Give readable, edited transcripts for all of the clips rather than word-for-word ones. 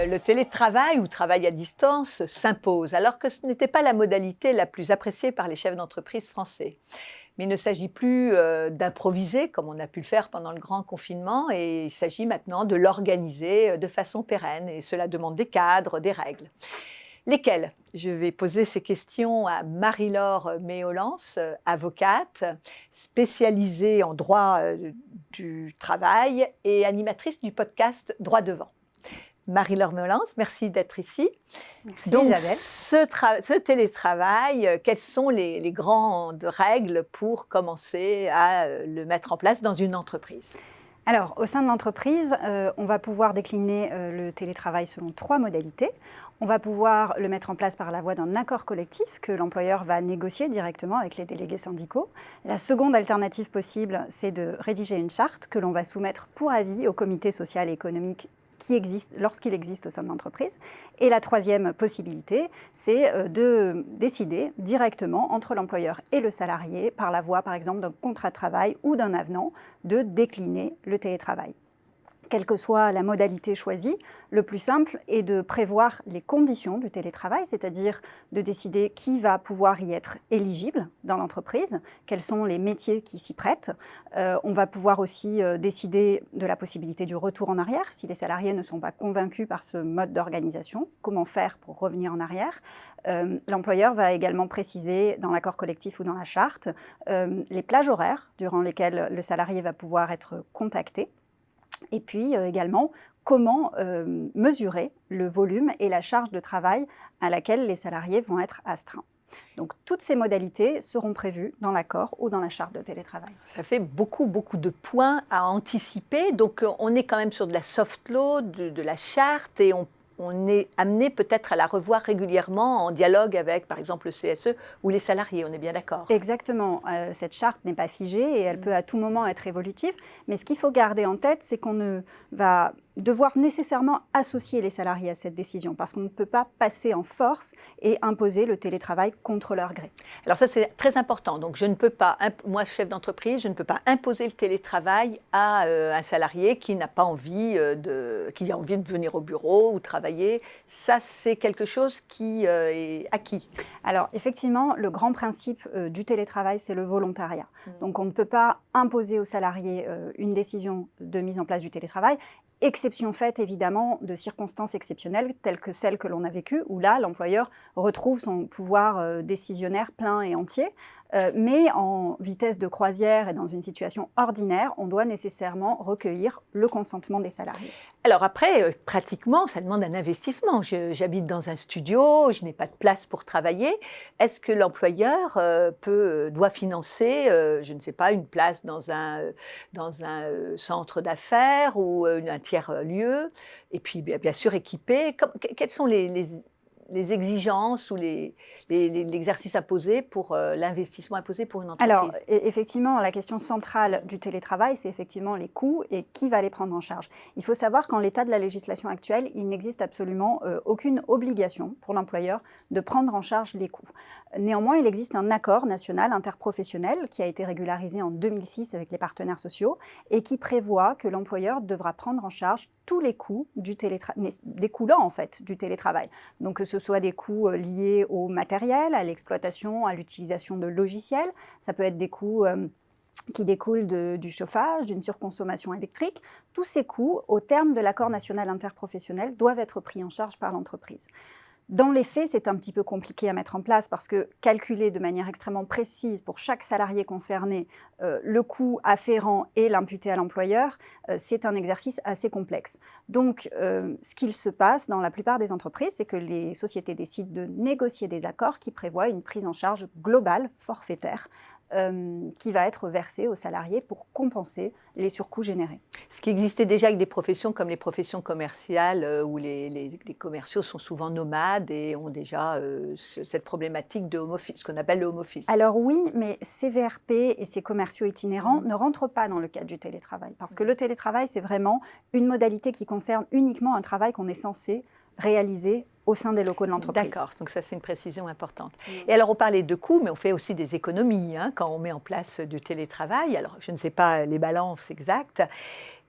Le télétravail ou travail à distance s'impose, alors que ce n'était pas la modalité la plus appréciée par les chefs d'entreprise français. Mais il ne s'agit plus d'improviser, comme on a pu le faire pendant le grand confinement, et il s'agit maintenant de l'organiser de façon pérenne, et cela demande des cadres, des règles. Lesquelles? Je vais poser ces questions à Marie-Laure Méolance, avocate, spécialisée en droit du travail et animatrice du podcast Droit Devant. Marie-Laure Méolance, merci d'être ici. Merci Donc, Isabelle. ce télétravail, quelles sont les grandes règles pour commencer à le mettre en place dans une entreprise? Alors, au sein de l'entreprise, on va pouvoir décliner le télétravail selon 3 modalités. On va pouvoir le mettre en place par la voie d'un accord collectif que l'employeur va négocier directement avec les délégués syndicaux. La seconde alternative possible, c'est de rédiger une charte que l'on va soumettre pour avis au comité social et économique qui existe lorsqu'il existe au sein de l'entreprise. Et la troisième possibilité, c'est de décider directement entre l'employeur et le salarié, par la voie par exemple d'un contrat de travail ou d'un avenant, de décliner le télétravail. Quelle que soit la modalité choisie, le plus simple est de prévoir les conditions du télétravail, c'est-à-dire de décider qui va pouvoir y être éligible dans l'entreprise, quels sont les métiers qui s'y prêtent. On va pouvoir aussi décider de la possibilité du retour en arrière, si les salariés ne sont pas convaincus par ce mode d'organisation, comment faire pour revenir en arrière. L'employeur va également préciser dans l'accord collectif ou dans la charte les plages horaires durant lesquelles le salarié va pouvoir être contacté. Et puis également, comment mesurer le volume et la charge de travail à laquelle les salariés vont être astreints. Donc, toutes ces modalités seront prévues dans l'accord ou dans la charte de télétravail. Ça fait beaucoup de points à anticiper. Donc, on est quand même sur de la soft law, de la charte, et on est amené peut-être à la revoir régulièrement en dialogue avec, par exemple, le CSE ou les salariés, on est bien d'accord? Exactement. Cette charte n'est pas figée et elle peut à tout moment être évolutive. Mais ce qu'il faut garder en tête, c'est qu'on ne va devoir nécessairement associer les salariés à cette décision parce qu'on ne peut pas passer en force et imposer le télétravail contre leur gré. Alors ça, c'est très important. Donc je ne peux pas, moi chef d'entreprise, je ne peux pas imposer le télétravail à un salarié qui n'a pas envie qui a envie de venir au bureau ou travailler. Ça, c'est quelque chose qui est acquis. Alors effectivement, le grand principe du télétravail, c'est le volontariat. Donc on ne peut pas imposer aux salariés une décision de mise en place du télétravail. Exception faite évidemment de circonstances exceptionnelles telles que celles que l'on a vécues, où là l'employeur retrouve son pouvoir décisionnaire plein et entier. Mais en vitesse de croisière et dans une situation ordinaire, on doit nécessairement recueillir le consentement des salariés. Alors après, pratiquement, ça demande un investissement. J'habite dans un studio, je n'ai pas de place pour travailler. Est-ce que l'employeur doit financer, je ne sais pas, une place dans un centre d'affaires ou un tiers-lieu, et puis bien sûr équipé? Quels sont les exigences ou l'exercice imposé pour l'investissement imposé pour une entreprise? Alors, effectivement, la question centrale du télétravail, c'est effectivement les coûts et qui va les prendre en charge. Il faut savoir qu'en l'état de la législation actuelle, il n'existe absolument aucune obligation pour l'employeur de prendre en charge les coûts. Néanmoins, il existe un accord national interprofessionnel qui a été régularisé en 2006 avec les partenaires sociaux et qui prévoit que l'employeur devra prendre en charge tous les coûts découlant en fait du télétravail. Donc que ce soit des coûts liés au matériel, à l'exploitation, à l'utilisation de logiciels, ça peut être des coûts qui découlent du chauffage, d'une surconsommation électrique. Tous ces coûts, au terme de l'accord national interprofessionnel, doivent être pris en charge par l'entreprise. Dans les faits, c'est un petit peu compliqué à mettre en place parce que calculer de manière extrêmement précise pour chaque salarié concerné le coût afférent et l'imputer à l'employeur, c'est un exercice assez complexe. Donc, ce qu'il se passe dans la plupart des entreprises, c'est que les sociétés décident de négocier des accords qui prévoient une prise en charge globale, forfaitaire, qui va être versée aux salariés pour compenser les surcoûts générés. Ce qui existait déjà avec des professions comme les professions commerciales où les commerciaux sont souvent nomades et ont déjà cette problématique de home office, ce qu'on appelle le home office. Alors oui, mais ces VRP et ces commerciaux itinérants ne rentrent pas dans le cadre du télétravail parce que le télétravail, c'est vraiment une modalité qui concerne uniquement un travail qu'on est censé réaliser au sein des locaux de l'entreprise. D'accord, donc ça c'est une précision importante. Et alors on parlait de coûts, mais on fait aussi des économies quand on met en place du télétravail. Alors je ne sais pas les balances exactes.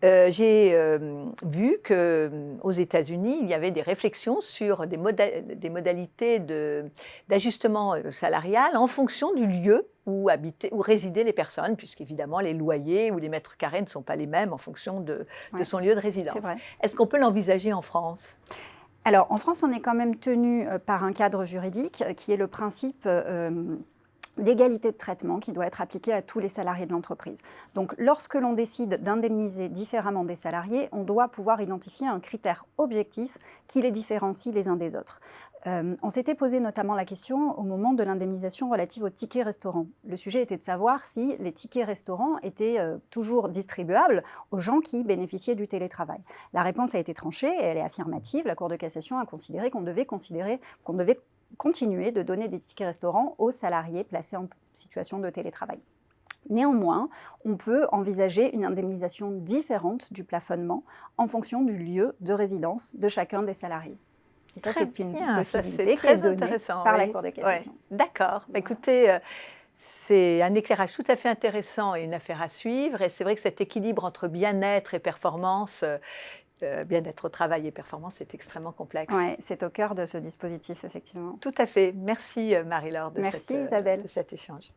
J'ai vu qu'aux États-Unis, il y avait des réflexions sur des modalités d'ajustement salarial en fonction du lieu où résidaient les personnes, puisqu'évidemment les loyers ou les mètres carrés ne sont pas les mêmes en fonction de son lieu de résidence. Est-ce qu'on peut l'envisager en France ? Alors, en France, on est quand même tenu par un cadre juridique qui est le principe d'égalité de traitement qui doit être appliqué à tous les salariés de l'entreprise. Donc, lorsque l'on décide d'indemniser différemment des salariés, on doit pouvoir identifier un critère objectif qui les différencie les uns des autres. On s'était posé notamment la question au moment de l'indemnisation relative aux tickets restaurants. Le sujet était de savoir si les tickets restaurants étaient toujours distribuables aux gens qui bénéficiaient du télétravail. La réponse a été tranchée et elle est affirmative. La Cour de cassation a considéré qu'on devait continuer de donner des tickets restaurants aux salariés placés en situation de télétravail. Néanmoins, on peut envisager une indemnisation différente du plafonnement en fonction du lieu de résidence de chacun des salariés. Et ça, c'est une possibilité qui est donnée par la Cour de cassation. D'accord. Voilà. Écoutez, c'est un éclairage tout à fait intéressant et une affaire à suivre. Et c'est vrai que cet équilibre entre bien-être et performance, bien-être au travail et performance, est extrêmement complexe. Oui, c'est au cœur de ce dispositif, effectivement. Tout à fait. Merci Marie-Laure de cet échange.